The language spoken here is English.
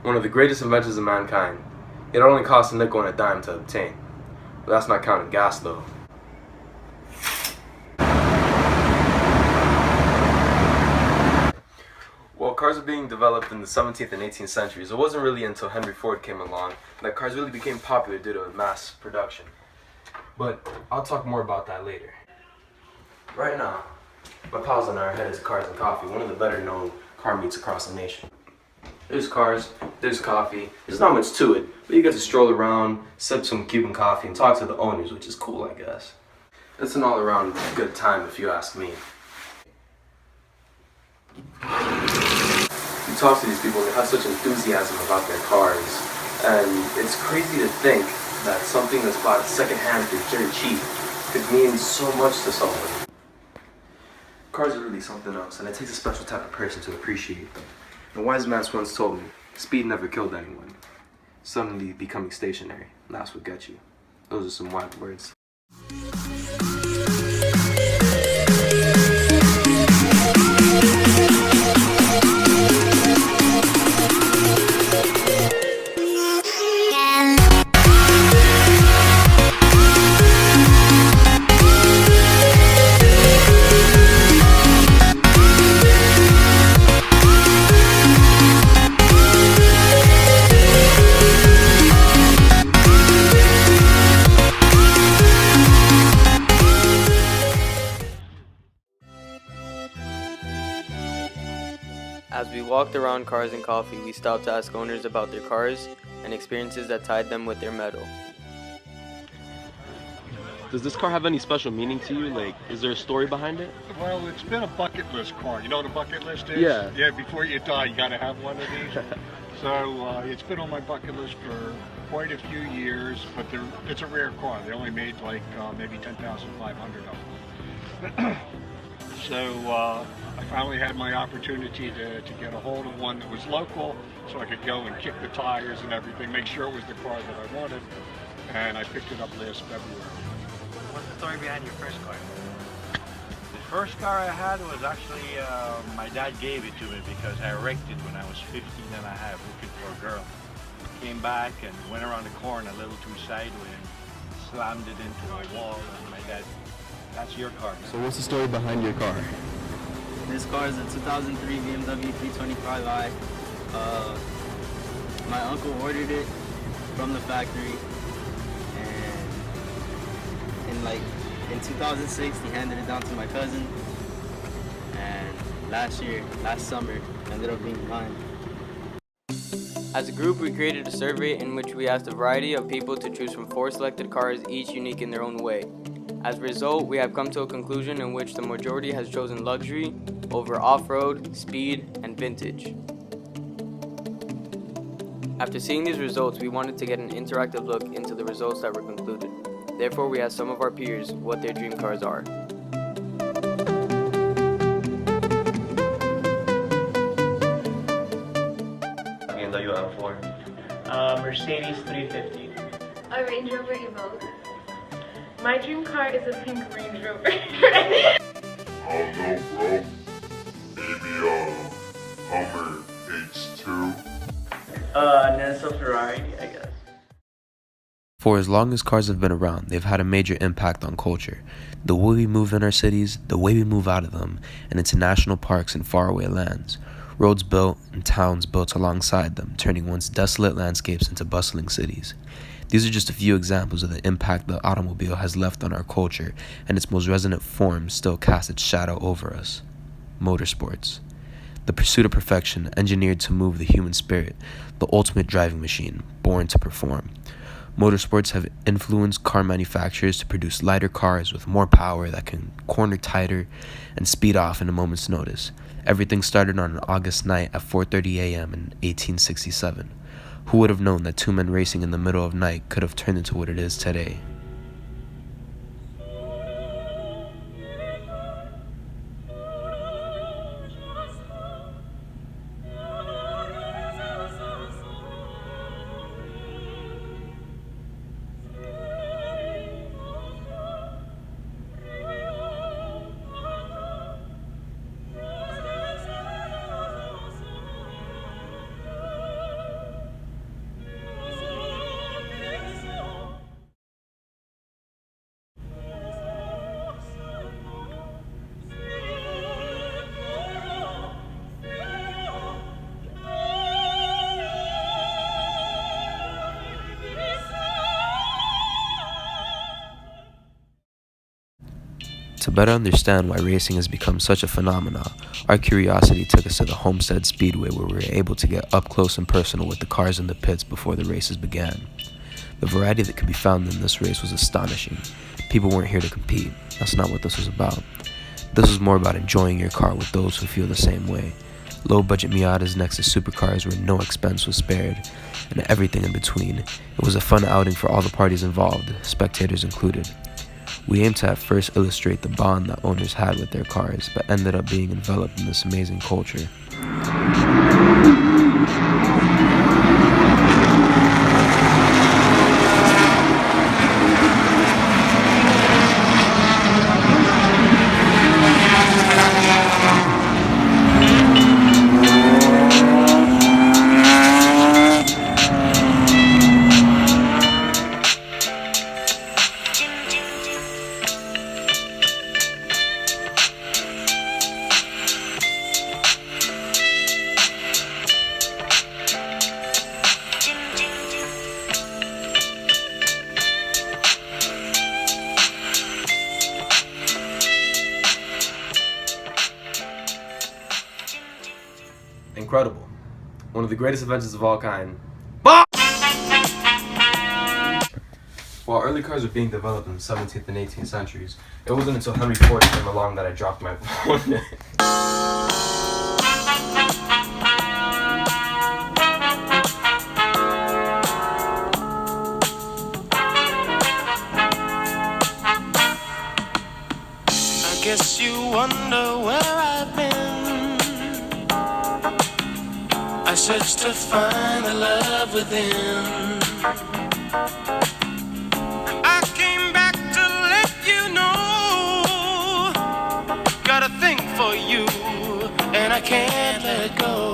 one of the greatest inventions of mankind. It only costs a nickel and a dime to obtain. But that's not counting gas, though. While cars were being developed in the 17th and 18th centuries, it wasn't really until Henry Ford came along that cars really became popular due to mass production. But I'll talk more about that later. Right now, my pals and I are headed to Cars and Coffee, one of the better known car meets across the nation. There's cars, there's coffee, there's not much to it, but you get to stroll around, sip some Cuban coffee, and talk to the owners, which is cool, I guess. It's an all-around good time if you ask me. You talk to these people, they have such enthusiasm about their cars, and it's crazy to think that something that's bought secondhand for dirt cheap could mean so much to someone. Cars are really something else, and it takes a special type of person to appreciate them. A wise man once told me, speed never killed anyone. Suddenly becoming stationary, that's what gets you. Those are some wise words. As we walked around Cars and Coffee, we stopped to ask owners about their cars and experiences that tied them with their metal. Does this car have any special meaning to you? Like, is there a story behind it? Well, it's been a bucket list car. You know what a bucket list is? Yeah. Yeah, before you die, you got to have one of these. So it's been on my bucket list for quite a few years, but it's a rare car. They only made like maybe 10,500 of them. So I finally had my opportunity to get a hold of one that was local, so I could go and kick the tires and everything, make sure it was the car that I wanted, and I picked it up last February. What's the story behind your first car? The first car I had was actually, my dad gave it to me because I wrecked it when I was 15 and a half looking for a girl. Came back and went around the corner a little too sideways and slammed it into a wall, and my dad, that's your car. So what's the story behind your car? This car is a 2003 BMW 325i. My uncle ordered it from the factory, and in 2006 he handed it down to my cousin, and last summer, ended up being mine. As a group, we created a survey in which we asked a variety of people to choose from 4 selected cars, each unique in their own way. As a result, we have come to a conclusion in which the majority has chosen luxury over off-road, speed, and vintage. After seeing these results, we wanted to get an interactive look into the results that were concluded. Therefore, we asked some of our peers what their dream cars are. BMW M4. Mercedes 350. A Range Rover Evoque. My dream car is a pink Range Rover. Oh no, bro. Maybe Hummer H2. Nenso Ferrari, I guess. For as long as cars have been around, they've had a major impact on culture. The way we move in our cities, the way we move out of them, and into national parks and faraway lands. Roads built and towns built alongside them, turning once desolate landscapes into bustling cities. These are just a few examples of the impact the automobile has left on our culture, and its most resonant form still casts its shadow over us. Motorsports. The pursuit of perfection, engineered to move the human spirit, the ultimate driving machine, born to perform. Motorsports have influenced car manufacturers to produce lighter cars with more power that can corner tighter and speed off in a moment's notice. Everything started on an August night at 4:30 a.m. in 1867. Who would have known that 2 men racing in the middle of night could have turned into what it is today? To better understand why racing has become such a phenomenon, our curiosity took us to the Homestead Speedway, where we were able to get up close and personal with the cars in the pits before the races began. The variety that could be found in this race was astonishing. People weren't here to compete. That's not what this was about. This was more about enjoying your car with those who feel the same way. Low-budget Miatas next to supercars where no expense was spared, and everything in between. It was a fun outing for all the parties involved, spectators included. We aimed to at first illustrate the bond that owners had with their cars, but ended up being enveloped in this amazing culture. Incredible. One of the greatest inventions of all kind. While early cars were being developed in the 17th and 18th centuries, it wasn't until Henry Ford came along that I dropped my phone. I guess you wonder where I've been. I searched to find the love within. I came back to let you know. Got a thing for you, and I can't let go.